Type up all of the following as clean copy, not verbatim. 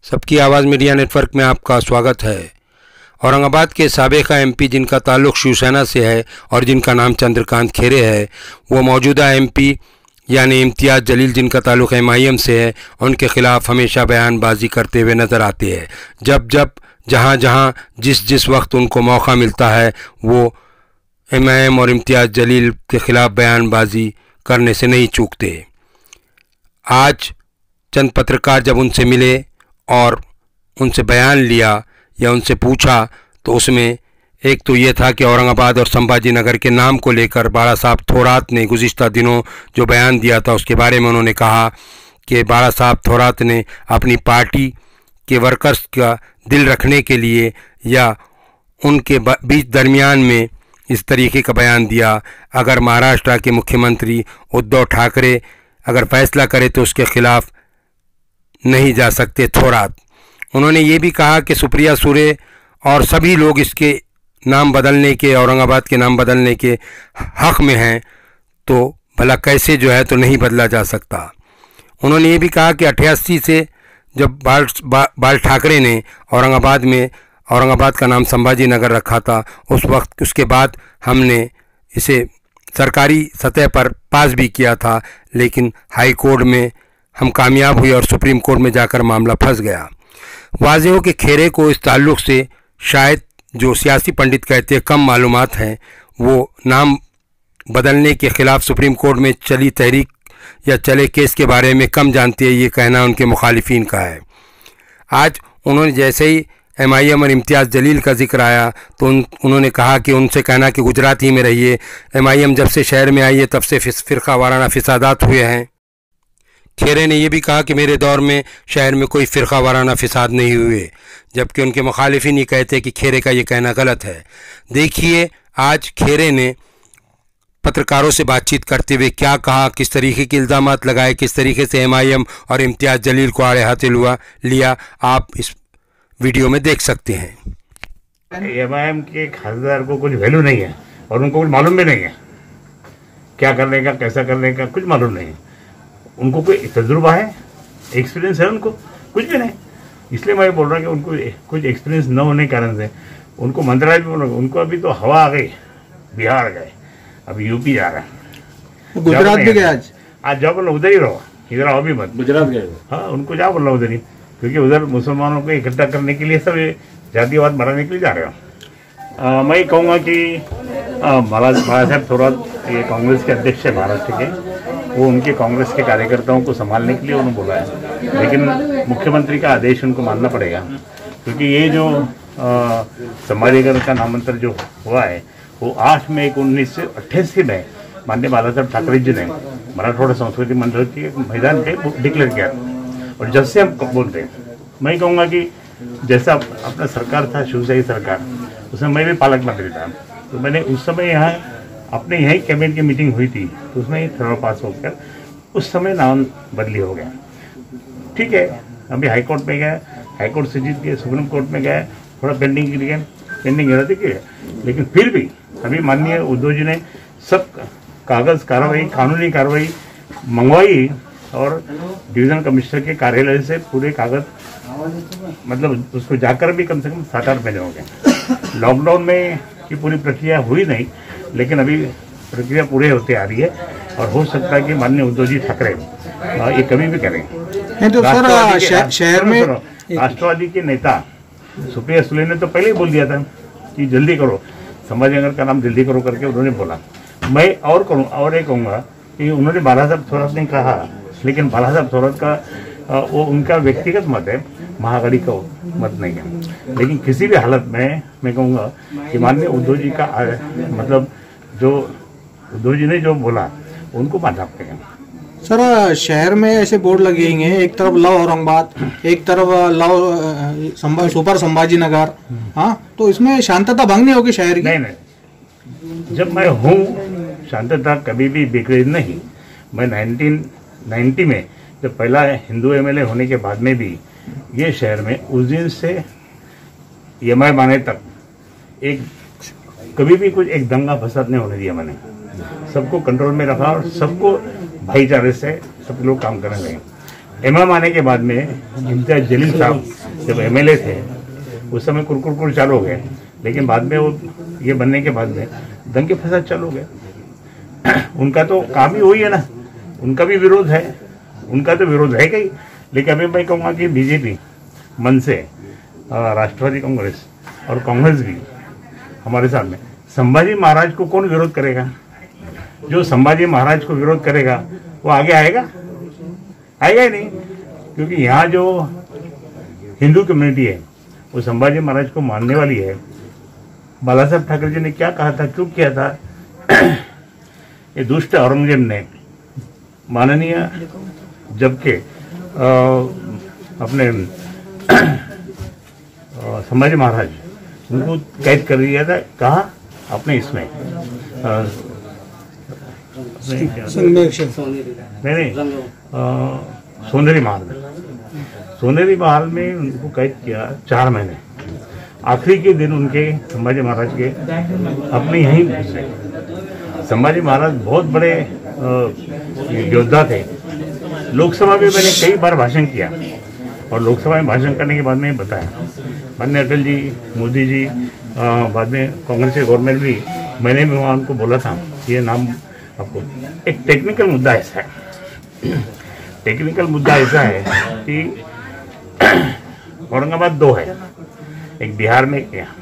सबकी आवाज़ media network में आपका स्वागत है। औरंगाबाद के साबिका एमपी जिनका ताल्लुक़ शिवसेना से है और जिनका नाम चंद्रकांत खेरे है, वो मौजूदा एमपी यानी इम्तियाज़ जलील जिनका ताल्लुक़ एमआईएम से है, उनके ख़िलाफ़ हमेशा बयानबाजी करते हुए नज़र आते हैं। जब जहाँ जिस वक्त उनको मौका मिलता है वो एमआईएम और इम्तियाज़ जलील के ख़िलाफ़ बयानबाजी करने से नहीं चूकते। आज चंद पत्रकार जब उनसे मिले और उनसे बयान लिया या उनसे पूछा तो उसमें एक तो ये था कि औरंगाबाद और संभाजी नगर के नाम को लेकर बाला साहब थोरात ने गुज़िश्ता दिनों जो बयान दिया था उसके बारे में उन्होंने कहा कि बाला साहब थोरात ने अपनी पार्टी के वर्कर्स का दिल रखने के लिए या उनके बीच दरमियान में इस तरीके का बयान दिया। अगर महाराष्ट्र के मुख्यमंत्री उद्धव ठाकरे अगर फैसला करे तो उसके ख़िलाफ़ नहीं जा सकते थोरात। उन्होंने ये भी कहा कि सुप्रिया सुरे और सभी लोग इसके नाम बदलने के, औरंगाबाद के नाम बदलने के हक़ में हैं, तो भला कैसे जो है तो नहीं बदला जा सकता। उन्होंने ये भी कहा कि 88 से जब बाल ठाकरे ने औरंगाबाद का नाम संभाजी नगर रखा था, उस वक्त उसके बाद हमने इसे सरकारी सतह पर पास भी किया था, लेकिन हाई कोर्ट में हम कामयाब हुए और सुप्रीम कोर्ट में जाकर मामला फंस गया। वाज़ेह हो कि खेरे को इस ताल्लुक़ से शायद जो सियासी पंडित कहते हैं कम मालूमात हैं, वो नाम बदलने के ख़िलाफ़ सुप्रीम कोर्ट में चली तहरीक या चले केस के बारे में कम जानते हैं, ये कहना उनके मुखालिफिन का है। आज उन्होंने जैसे ही एमआईएम और इम्तियाज़ जलील का जिक्र आया तो उन्होंने कहा कि उनसे कहना कि गुजरात ही में रहिए। एमआईएम जब से शहर में आई है तब से फ़िरका वाराना फिसादात हुए हैं। खेरे ने यह भी कहा कि मेरे दौर में शहर में कोई फ़िरका वाराना फिसाद नहीं हुए, जबकि उनके मुखालिफिन ये कहते हैं कि खेरे का ये कहना गलत है। देखिए आज खेरे ने पत्रकारों से बातचीत करते हुए क्या कहा, किस तरीके के इल्ज़ामात लगाए, किस तरीके से एमआईएम और इम्तियाज़ जलील को आड़े हाथे लिया, आप इस वीडियो में देख सकते हैं। एमआईएम के खासदार को कुछ वैल्यू नहीं है और उनको कुछ मालूम भी नहीं है क्या करने का, कैसा करने का, कुछ मालूम नहीं है। उनको कोई तजुर्बा है, एक्सपीरियंस है उनको? कुछ भी नहीं। इसलिए मैं बोल रहा हूँ कि उनको कुछ एक्सपीरियंस न होने के कारण से उनको मंत्रालय भी बोल, उनको अभी तो हवा आ गई, बिहार गए, अभी यूपी जा रहा है, गुजरात भी गया। आज जाओ बोलो उधर ही रहो, इधर आओ भी मत। गुजरात गए? हाँ, उनको जाओ बोल रहा उधर ही, क्योंकि उधर मुसलमानों को इकट्ठा करने के लिए सब जातिवाद बढ़ाने के लिए जा रहे हो। मैं कहूँगा कि बाला साहब थोरात ये कांग्रेस के अध्यक्ष है महाराष्ट्र के, वो उनके कांग्रेस के कार्यकर्ताओं को संभालने के लिए उन्होंने बोला है, लेकिन मुख्यमंत्री का आदेश उनको मानना पड़ेगा, क्योंकि ये जो संभाजी नगर का नामांतरण जो हुआ है वो 8 मई 1988 में माननीय बाला साहब ठाकरे जी ने मराठवाड़ा संस्कृति मंडल के मैदान पे डिक्लेयर किया। और जब से हम बोलते हैं, मैं कहूँगा कि जैसा अपना सरकार था शिवशाही सरकार, उसमें मैं भी पालक मंत्री था, तो मैंने उस समय यहाँ अपने यहीं कैबिनेट की मीटिंग हुई थी, तो उसमें ही थर्ड पास होकर उस समय नाम बदली हो गया। ठीक है, अभी हाई कोर्ट में गए, हाई कोर्ट से जीत गए, सुप्रीम कोर्ट में गए, थोड़ा पेंडिंग रहती है, लेकिन फिर भी अभी माननीय उद्धव जी ने सब कागज कार्रवाई, कानूनी कार्रवाई मंगवाई और डिवीजन कमिश्नर के कार्यालय से पूरे कागज मतलब उसको जाकर भी कम से कम 7-8 महीने हो गए। लॉकडाउन में की पूरी प्रक्रिया हुई नहीं, लेकिन अभी प्रक्रिया पूरे होते आ रही है और हो सकता है कि माननीय उद्धव जी ठाकरे ये कभी भी करें। तो सर शहर में राष्ट्रवादी के नेता सुप्रिया सुले ने तो पहले ही बोल दिया था कि जल्दी करो, संभाजी नगर का नाम जल्दी करो करके उन्होंने बोला। मैं और एक कहूँगा कि उन्होंने बाला साहब थोरात ने कहा, लेकिन बाला साहब थोरात का वो उनका व्यक्तिगत मत है, महागढ़ी का मत नहीं है। लेकिन किसी भी हालत में मैं कहूँगा कि माननीय उद्धव जी का मतलब जो उद्धव जी ने जो बोला उनको मानना पड़ेगा। सर शहर में ऐसे बोर्ड लगे हैं, एक तरफ लव औरंगाबाद, एक तरफ लव सुपर संभाजी नगर, हाँ, तो इसमें शांतता भंग नहीं होगी शहर की? नहीं, जब मैं हूँ शांतता कभी भी बिगड़ी नहीं। मैं 1990 में जब पहला हिंदू एमएलए होने के बाद में भी ये शहर में उस दिन से एमआई माने तक एक कभी भी कुछ एक दंगा फसाद नहीं होने दिया। मैंने सबको कंट्रोल में रखा और सबको भाईचारे से सब लोग काम करने लगे। इमाम आने के बाद में इम्तियाज जलील साहब जब MLA थे उस समय कुरकुर चालू हो गए, लेकिन बाद में वो ये बनने के बाद में दंगे फसाद चालू हो गए। उनका तो काम ही वही है ना, उनका भी विरोध है, उनका तो विरोध है कहीं। लेकिन अभी मैं कहूँगा कि बीजेपी, मनसे, राष्ट्रवादी कांग्रेस और कांग्रेस भी हमारे साथ में, संभाजी महाराज को कौन विरोध करेगा? जो संभाजी महाराज को विरोध करेगा वो आगे आएगा? आएगा ही नहीं, क्योंकि यहाँ जो हिंदू कम्युनिटी है वो संभाजी महाराज को मानने वाली है। बाला साहब ठाकरे जी ने क्या कहा था, क्यों किया था? ये दुष्ट औरंगजेब ने माननीय जबकि अपने संभाजी महाराज उनको कैद कर दिया था। कहा अपने इसमें नहीं सोनेरी महल में, सोनेरी महल में उनको कैद किया 4 महीने। आखिरी के दिन उनके संभाजी महाराज के अपने यहीं घुसे। संभाजी महाराज बहुत बड़े योद्धा थे। लोकसभा में मैंने कई बार भाषण किया और लोकसभा में भाषण करने के बाद में बताया, माननीय अटल जी, मोदी जी, बाद में कांग्रेस के गवर्नमेंट भी, मैंने भी वहाँ उनको बोला था ये नाम आपको। एक टेक्निकल मुद्दा ऐसा है, टेक्निकल मुद्दा ऐसा है कि औरंगाबाद 2 है, एक बिहार में, एक यहाँ।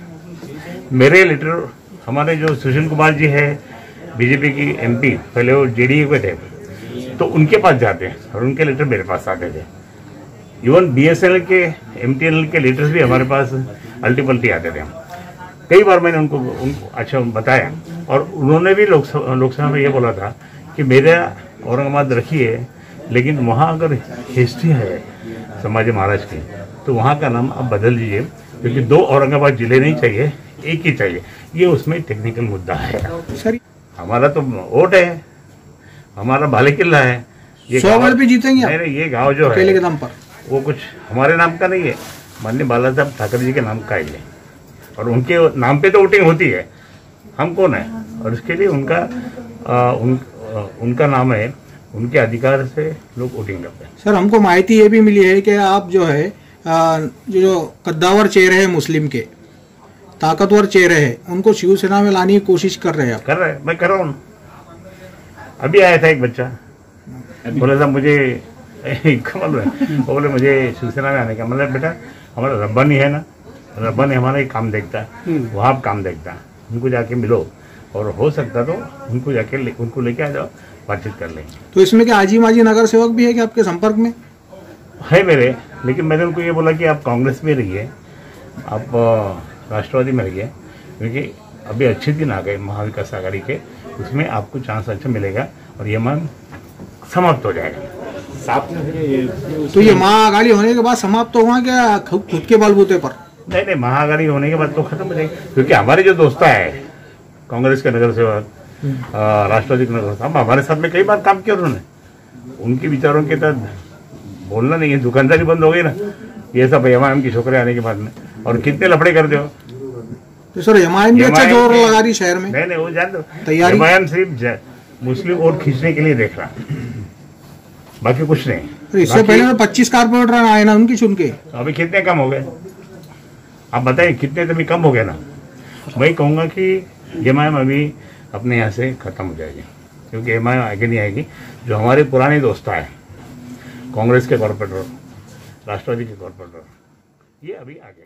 मेरे लेटर, हमारे जो सुशील कुमार जी है बीजेपी की MP, पहले वो JDU पे थे, तो उनके पास जाते हैं और उनके लेटर मेरे पास आते थे। इवन BSNL के, MTNL के लेटर्स भी हमारे पास अल्टीपल्टी आते थे। कई बार मैंने उनको अच्छा बताया और उन्होंने भी लोकसभा में ये बोला था कि मेरा औरंगाबाद रखिए, लेकिन वहाँ अगर हिस्ट्री है संभाजी महाराज की तो वहाँ का नाम आप बदल दीजिए, क्योंकि 2 औरंगाबाद जिले नहीं चाहिए, एक ही चाहिए। ये उसमें टेक्निकल मुद्दा है। सर हमारा तो वोट है, हमारा भाले किला है, ये 100 पे जीतेंगे। नहीं, ये गाँव जो है के नाम पर वो कुछ हमारे नाम का नहीं है, माननीय बाला साहब ठाकरे जी के नाम का है, और उनके नाम पे तो वोटिंग होती है। हम कौन है? और उसके लिए उनका नाम है, उनके अधिकार से लोग वोटिंग करते हैं। सर हमको माहिती ये भी मिली है कि आप जो है जो कद्दावर चेहरे हैं, मुस्लिम के ताकतवर चेहरे हैं, उनको शिवसेना में लाने की कोशिश कर रहे हैं। कर रहे हैं, मैं कर रहा हूँ। अभी आया था एक बच्चा, बोला था मुझे कमल है, वो बोले मुझे शिवसेना में आने का। मतलब बेटा हमारा रब्बानी है ना, रब्बानी हमारा ही काम देखता है, वहाँ काम देखता है। उनको जाके मिलो और हो सकता तो उनको जाके उनको लेके आ जाओ, बातचीत कर लेंगे। तो इसमें क्या आजी माजी नगर सेवक भी है कि आपके संपर्क में है मेरे? लेकिन मैंने उनको ये बोला कि आप कांग्रेस में रहिए, आप राष्ट्रवादी में रहिए, क्योंकि अभी अच्छे दिन आ गए महाविकास आघाड़ी के, उसमें आपको चांस अच्छा मिलेगा और ये मांग समाप्त हो जाएगा। तो ये महाआघाड़ी होने के बाद समाप्त तो हुआ क्या खुद के बलबूते पर? नहीं, महाआघाड़ी होने के बाद तो खत्म हो जाएगी, क्योंकि हमारे जो दोस्त है कांग्रेस के नगर सेवक, राष्ट्रवादी के नगर सेवक, हमारे साथ में कई बार काम किया उन्होंने। उनके विचारों के तहत बोलना नहीं है, दुकानदारी बंद हो गई ना, ये सब MIM की छोकरे आने के बाद में। और कितने लफड़े कर दो। तो सर MIM भी अच्छा जोर लगा रही शहर में। नहीं, वो जान दो, तैयारी MIM सिर्फ मुस्लिम वोट खींचने के लिए देख रहा, बाकी कुछ नहीं। इससे पहले में 25 कारपोरेटर आए ना उनकी चुन के, अभी कितने कम हो गए? आप बताइए कितने तो भी कम हो गए ना। मैं कहूँगा कि MIM अभी अपने यहाँ से खत्म हो जाएगी, क्योंकि MIM आगे नहीं आएगी। जो हमारे पुराने दोस्त आए, कांग्रेस के कॉर्पोरेटर, राष्ट्रवादी के कॉर्पोरेटर, ये अभी आ गए।